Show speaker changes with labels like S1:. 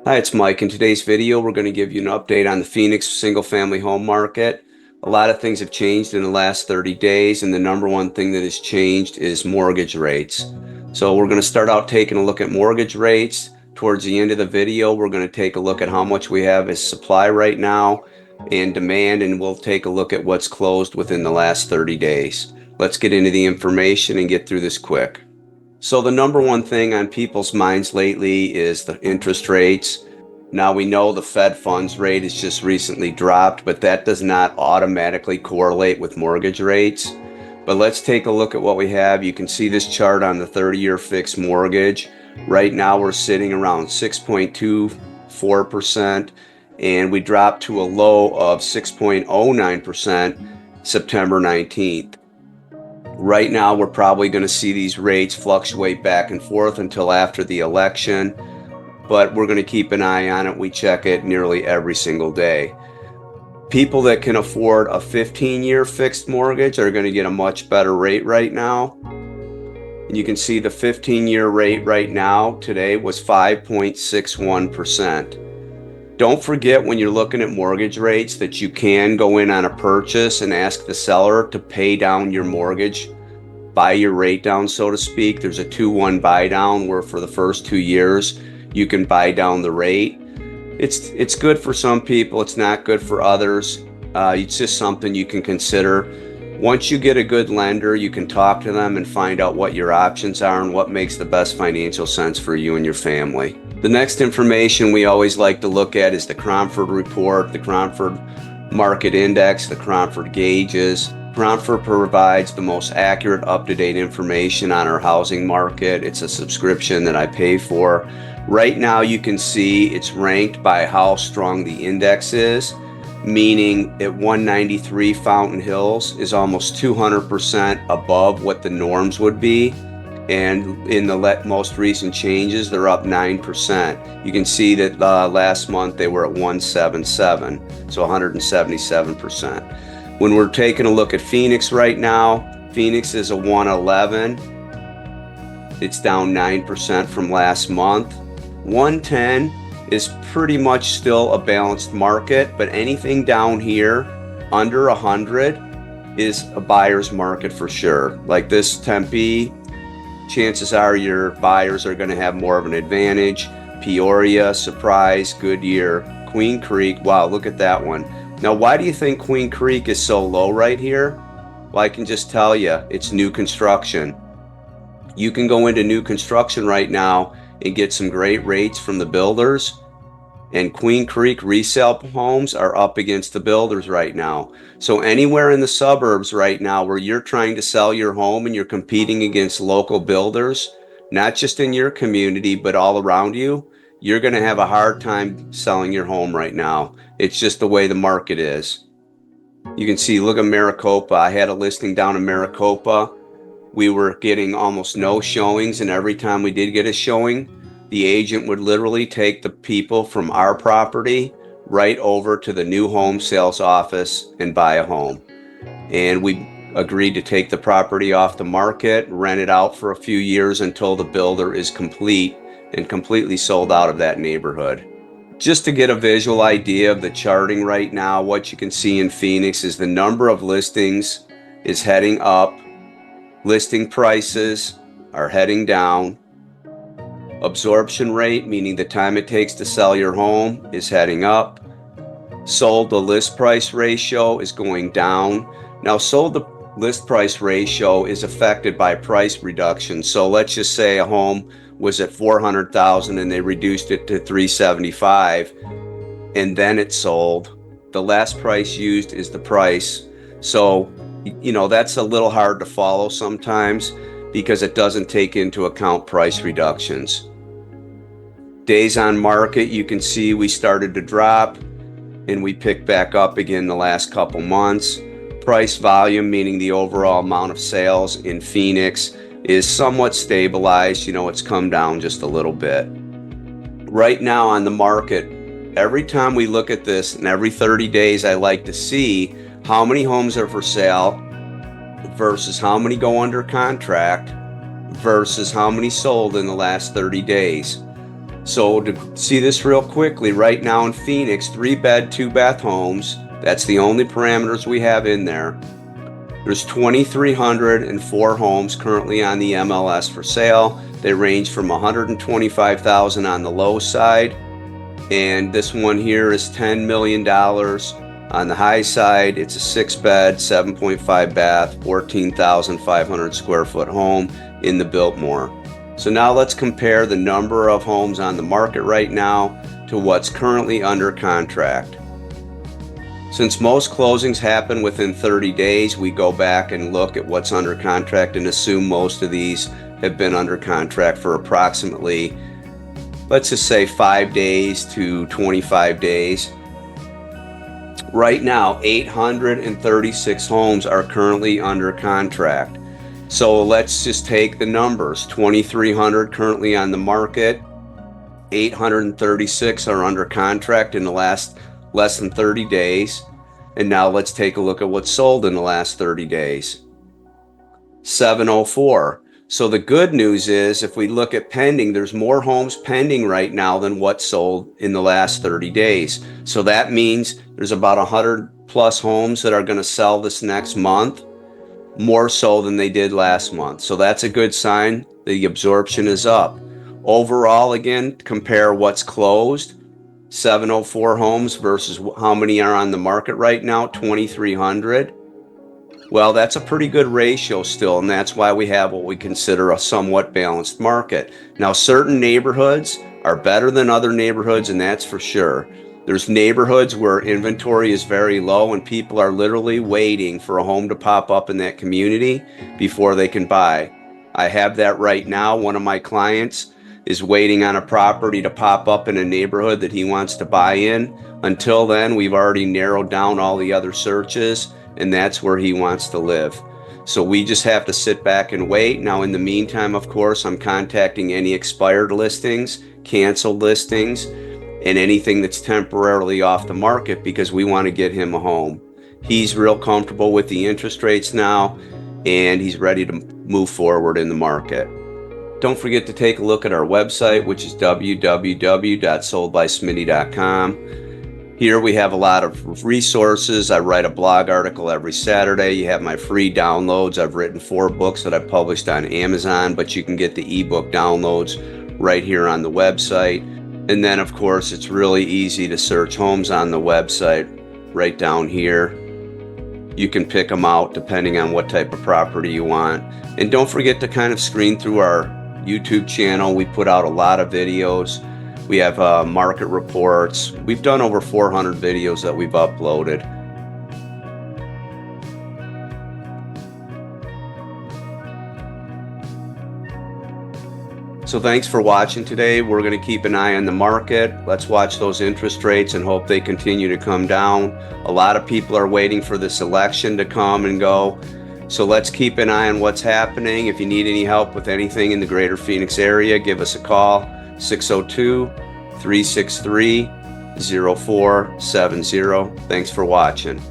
S1: Hi, it's Mike. In today's video, we're going to give you an update on the Phoenix single-family home market. A lot of things have changed in the last 30 days, and the number one thing that has changed is mortgage rates. So we're going to start out taking a look at mortgage rates. Towards the end of the video, we're going to take a look at how much we have as supply right now and demand, and we'll take a look at what's closed within the last 30 days. Let's get into the information and get through this quick. So the number one thing on people's minds lately is the interest rates. Now we know the Fed funds rate has just recently dropped, but that does not automatically correlate with mortgage rates. But let's take a look at what we have. You can see this chart on the 30-year fixed mortgage. Right now we're sitting around 6.24%, and we dropped to a low of 6.09% September 19th. Right now, we're probably going to see these rates fluctuate back and forth until after the election, but we're going to keep an eye on it. We check it nearly every single day. People that can afford a 15-year fixed mortgage are going to get a much better rate right now. And you can see the 15-year rate right now today was 5.61%. Don't forget when you're looking at mortgage rates that you can go in on a purchase and ask the seller to pay down your mortgage, buy your rate down, so to speak. There's a 2-1 buy down where for the first 2 years you can buy down the rate. It's good for some people, it's not good for others. It's just something you can consider. Once you get a good lender, you can talk to them and find out what your options are and what makes the best financial sense for you and your family. The next information we always like to look at is the Cromford report, the Cromford market index, the Cromford gauges. Cromford provides the most accurate, up-to-date information on our housing market. It's a subscription that I pay for. Right now you can see it's ranked by how strong the index is, meaning at 193 Fountain Hills is almost 200% above what the norms would be. And in the most recent changes, they're up 9%. You can see that last month they were at 177, so 177%. When we're taking a look at Phoenix right now, Phoenix is a 111. It's down 9% from last month. 110 is pretty much still a balanced market, but anything down here under 100 is a buyer's market for sure. Like this Tempe, chances are your buyers are going to have more of an advantage. Peoria, Surprise, Goodyear, Queen Creek. Wow, look at that one. Now, why do you think Queen Creek is so low right here? Well, I can just tell you, it's new construction. You can go into new construction right now and get some great rates from the builders. And Queen Creek resale homes are up against the builders right now. So anywhere in the suburbs right now where you're trying to sell your home and you're competing against local builders, not just in your community, but all around you, you're going to have a hard time selling your home right now. It's just the way the market is. You can see, look at Maricopa. I had a listing down in Maricopa. We were getting almost no showings, and every time we did get a showing, the agent would literally take the people from our property right over to the new home sales office and buy a home. And we agreed to take the property off the market, rent it out for a few years until the builder is complete and completely sold out of that neighborhood. Just to get a visual idea of the charting right now, what you can see in Phoenix is the number of listings is heading up. Listing prices are heading down. Absorption rate, meaning the time it takes to sell your home, is heading up. Sold to list price ratio is going down. Now, sold to list price ratio is affected by price reduction. So let's just say a home was at $400,000 and they reduced it to $375,000 and then it sold. The last price used is the price. So, that's a little hard to follow sometimes because it doesn't take into account price reductions. Days on market, you can see we started to drop and we picked back up again the last couple months. Price volume, meaning the overall amount of sales in Phoenix, is somewhat stabilized. It's come down just a little bit. Right now on the market, every time we look at this and every 30 days, I like to see how many homes are for sale versus how many go under contract versus how many sold in the last 30 days. So to see this real quickly, right now in Phoenix, 3-bed, 2-bath homes, that's the only parameters we have in there. There's 2,304 homes currently on the MLS for sale. They range from $125,000 on the low side, and this one here is $10 million on the high side. It's a 6-bed, 7.5 bath, 14,500 square foot home in the Biltmore. So now let's compare the number of homes on the market right now to what's currently under contract. Since most closings happen within 30 days, we go back and look at what's under contract and assume most of these have been under contract for approximately, let's just say 5 days to 25 days. Right now, 836 homes are currently under contract. So let's just take the numbers. 2,300 currently on the market, 836 are under contract in the last less than 30 days. And now let's take a look at what's sold in the last 30 days. 704. So the good news is, if we look at pending, there's more homes pending right now than what sold in the last 30 days. So that means there's about 100 plus homes that are going to sell this next month, more so than they did last month. So that's a good sign. The absorption is up. Overall, again, compare what's closed. 704 homes versus how many are on the market right now, 2,300. Well, that's a pretty good ratio still, and that's why we have what we consider a somewhat balanced market. Now, certain neighborhoods are better than other neighborhoods, and that's for sure. There's neighborhoods where inventory is very low and people are literally waiting for a home to pop up in that community before they can buy. I have that right now. One of my clients is waiting on a property to pop up in a neighborhood that he wants to buy in. Until then, we've already narrowed down all the other searches, and that's where he wants to live. So we just have to sit back and wait. Now, in the meantime, of course, I'm contacting any expired listings, canceled listings, and anything that's temporarily off the market because we want to get him a home. He's real comfortable with the interest rates now, and he's ready to move forward in the market. Don't forget to take a look at our website, which is www.soldbysmitty.com. Here we have a lot of resources. I write a blog article every Saturday. You have my free downloads. I've written 4 books that I've published on Amazon, but you can get the ebook downloads right here on the website. And then, of course, it's really easy to search homes on the website right down here. You can pick them out depending on what type of property you want. And don't forget to kind of screen through our YouTube channel. We put out a lot of videos. We have market reports. We've done over 400 videos that we've uploaded. So thanks for watching today. We're going to keep an eye on the market. Let's watch those interest rates and hope they continue to come down. A lot of people are waiting for this election to come and go. So let's keep an eye on what's happening. If you need any help with anything in the greater Phoenix area, give us a call, 602-363-0470. Thanks for watching.